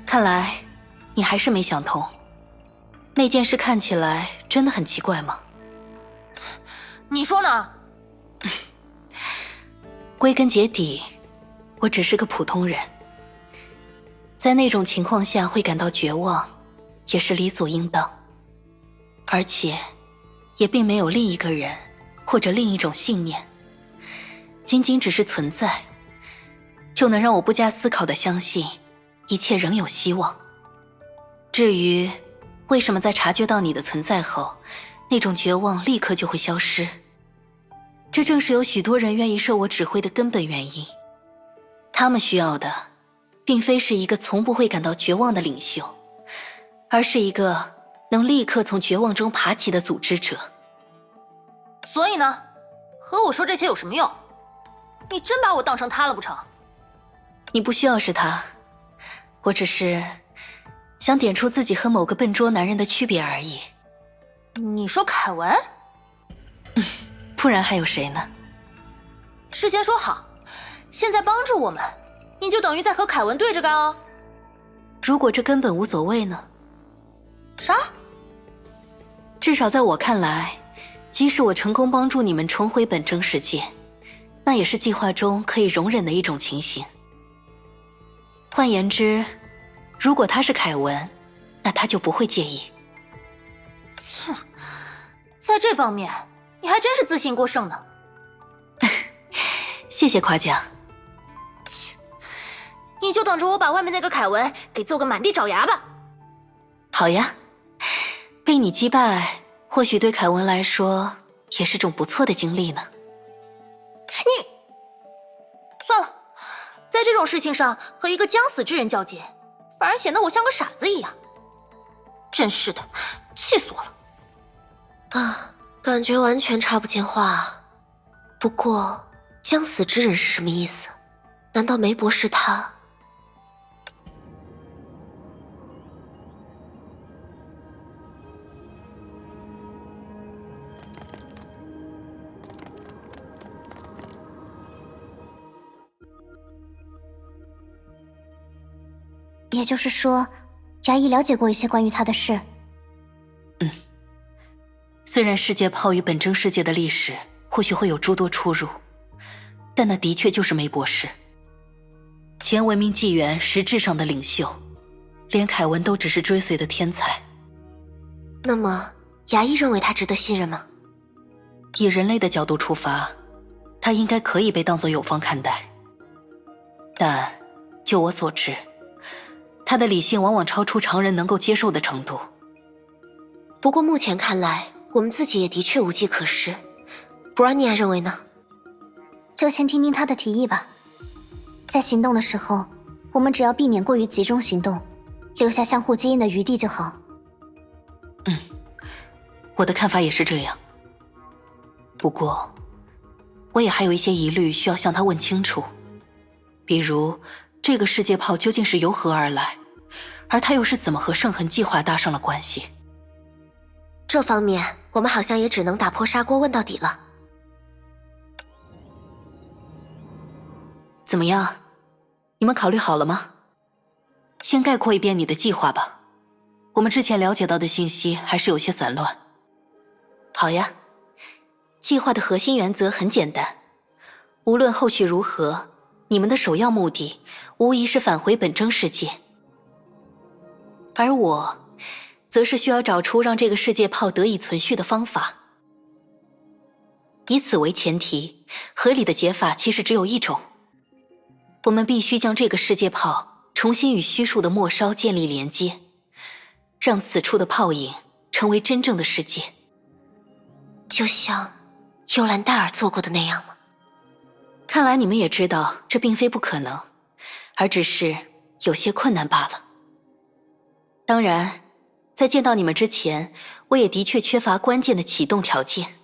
看来你还是没想通，那件事看起来真的很奇怪吗？你说呢？归根结底，我只是个普通人，在那种情况下会感到绝望，也是理所应当。而且，也并没有另一个人或者另一种信念，仅仅只是存在，就能让我不加思考地相信一切仍有希望。至于为什么在察觉到你的存在后，那种绝望立刻就会消失，这正是有许多人愿意受我指挥的根本原因。他们需要的并非是一个从不会感到绝望的领袖，而是一个能立刻从绝望中爬起的组织者。所以呢，和我说这些有什么用？你真把我当成他了不成？你不需要是他，我只是想点出自己和某个笨拙男人的区别而已。你说凯文？不然还有谁呢？事先说好，现在帮助我们，你就等于在和凯文对着干哦。如果这根本无所谓呢？啥？至少在我看来，即使我成功帮助你们重回本真世界，那也是计划中可以容忍的一种情形。换言之，如果他是凯文，那他就不会介意。哼，在这方面你还真是自信过剩呢。谢谢夸奖。你就等着我把外面那个凯文给揍个满地找牙吧。好呀，被你击败，或许对凯文来说也是种不错的经历呢。你算了，在这种事情上和一个将死之人交接，反而显得我像个傻子一样。真是的，气死我了。啊，感觉完全插不进话。不过，将死之人是什么意思？难道梅博士他……也就是说，衙役了解过一些关于他的事。虽然世界炮与本真世界的历史或许会有诸多出入，但那的确就是梅博士，前文明纪元实质上的领袖，连凯文都只是追随的天才。那么，衙役认为他值得信任吗？以人类的角度出发，他应该可以被当作有方看待。但就我所知，他的理性往往超出常人能够接受的程度。不过目前看来，我们自己也的确无计可施。布拉尼亚认为呢？就先听听他的提议吧。在行动的时候，我们只要避免过于集中行动，留下相互接应的余地就好。我的看法也是这样。不过，我也还有一些疑虑需要向他问清楚，比如这个世界炮究竟是由何而来，而他又是怎么和圣痕计划搭上了关系？这方面，我们好像也只能打破砂锅问到底了。怎么样？你们考虑好了吗？先概括一遍你的计划吧。我们之前了解到的信息还是有些散乱。好呀，计划的核心原则很简单，无论后续如何，你们的首要目的无疑是返回本真世界。而我则是需要找出让这个世界炮得以存续的方法。以此为前提，合理的解法其实只有一种。我们必须将这个世界炮重新与虚数的末梢建立连接，让此处的炮影成为真正的世界。就像尤兰戴尔做过的那样吗？看来你们也知道这并非不可能，而只是有些困难罢了。当然，在见到你们之前，我也的确缺乏关键的启动条件。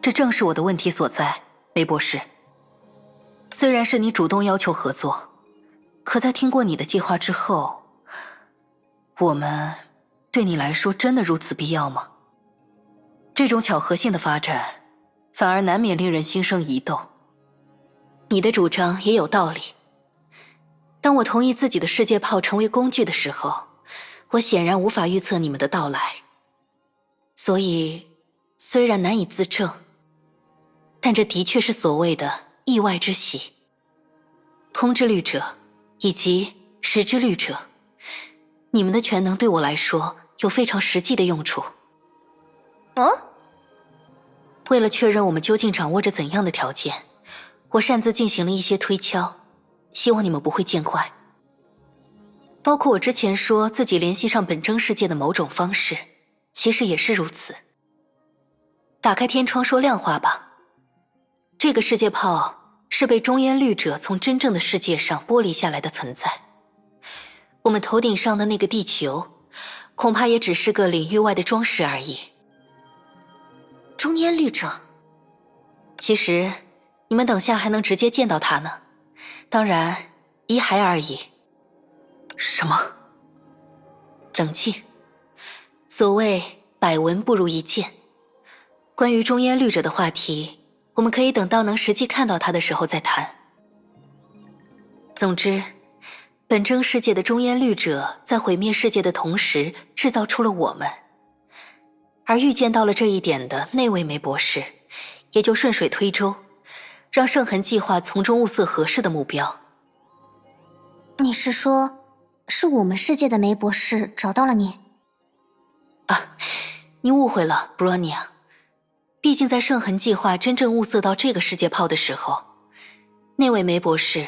这正是我的问题所在，梅博士。虽然是你主动要求合作，可在听过你的计划之后，我们对你来说真的如此必要吗？这种巧合性的发展，反而难免令人心生疑窦。你的主张也有道理，当我同意自己的世界炮成为工具的时候，我显然无法预测你们的到来。所以，虽然难以自证，但这的确是所谓的意外之喜。空之律者以及时之律者，你们的全能对我来说有非常实际的用处。为了确认我们究竟掌握着怎样的条件，我擅自进行了一些推敲，希望你们不会见怪。包括我之前说自己联系上本征世界的某种方式，其实也是如此。打开天窗说亮话吧，这个世界炮是被中烟律者从真正的世界上剥离下来的存在。我们头顶上的那个地球，恐怕也只是个领域外的装饰而已。中烟律者，其实你们等下还能直接见到他呢，当然遗骸而已。什么？冷静。所谓百闻不如一见，关于中烟律者的话题，我们可以等到能实际看到他的时候再谈。总之，本征世界的中烟律者在毁灭世界的同时制造出了我们，而预见到了这一点的那位梅博士，也就顺水推舟，让圣痕计划从中物色合适的目标。你是说，是我们世界的梅博士找到了你？你误会了，布罗尼亚。毕竟在圣痕计划真正物色到这个世界炮的时候，那位梅博士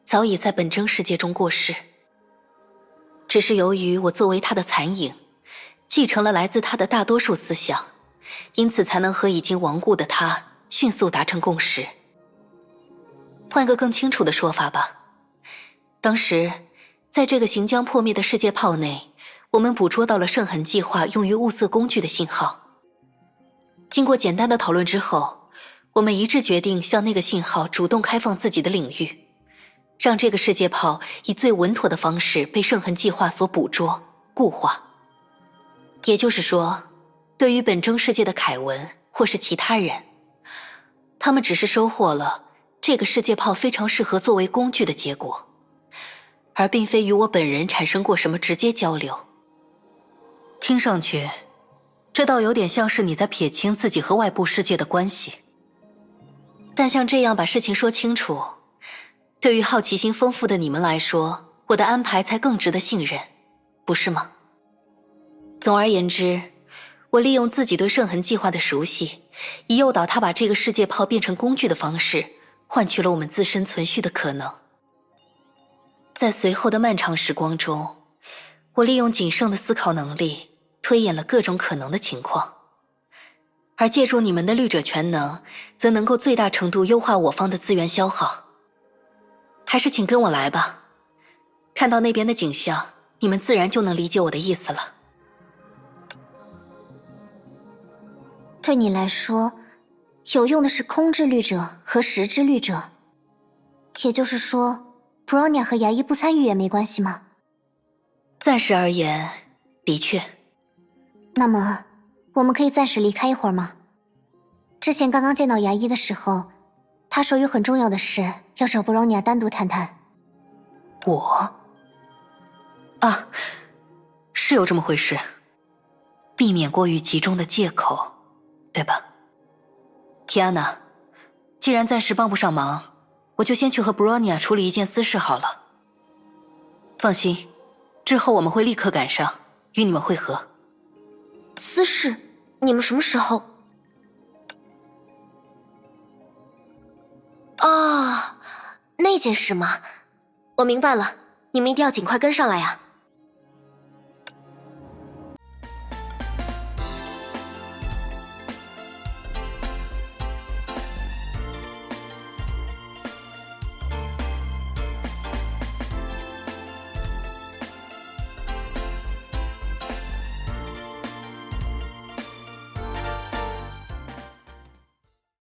早已在本征世界中过世。只是由于我作为他的残影，继承了来自他的大多数思想，因此才能和已经亡故的他迅速达成共识。换个更清楚的说法吧，当时在这个行将破灭的世界炮内，我们捕捉到了圣痕计划用于物色工具的信号。经过简单的讨论之后，我们一致决定向那个信号主动开放自己的领域，让这个世界炮以最稳妥的方式被圣痕计划所捕捉、固化。也就是说，对于本征世界的凯文或是其他人，他们只是收获了这个世界炮非常适合作为工具的结果，而并非与我本人产生过什么直接交流。听上去，这倒有点像是你在撇清自己和外部世界的关系。但像这样把事情说清楚，对于好奇心丰富的你们来说，我的安排才更值得信任，不是吗？总而言之，我利用自己对圣痕计划的熟悉，以诱导他把这个世界炮变成工具的方式，换取了我们自身存续的可能。在随后的漫长时光中，我利用仅剩的思考能力，推演了各种可能的情况，而借助你们的律者全能，则能够最大程度优化我方的资源消耗。还是请跟我来吧，看到那边的景象，你们自然就能理解我的意思了。对你来说，有用的是空之律者和时之律者，也就是说，布罗尼亚和牙医不参与也没关系吗？暂时而言，的确。那么，我们可以暂时离开一会儿吗？之前刚刚见到牙医的时候，他说有很重要的事要找布罗尼亚单独谈谈。我？啊，是有这么回事。避免过于集中的借口，对吧？提安娜，既然暂时帮不上忙，我就先去和布罗尼亚处理一件私事好了。放心，之后我们会立刻赶上，与你们会合。私事？你们什么时候？那件事吗？我明白了，你们一定要尽快跟上来呀。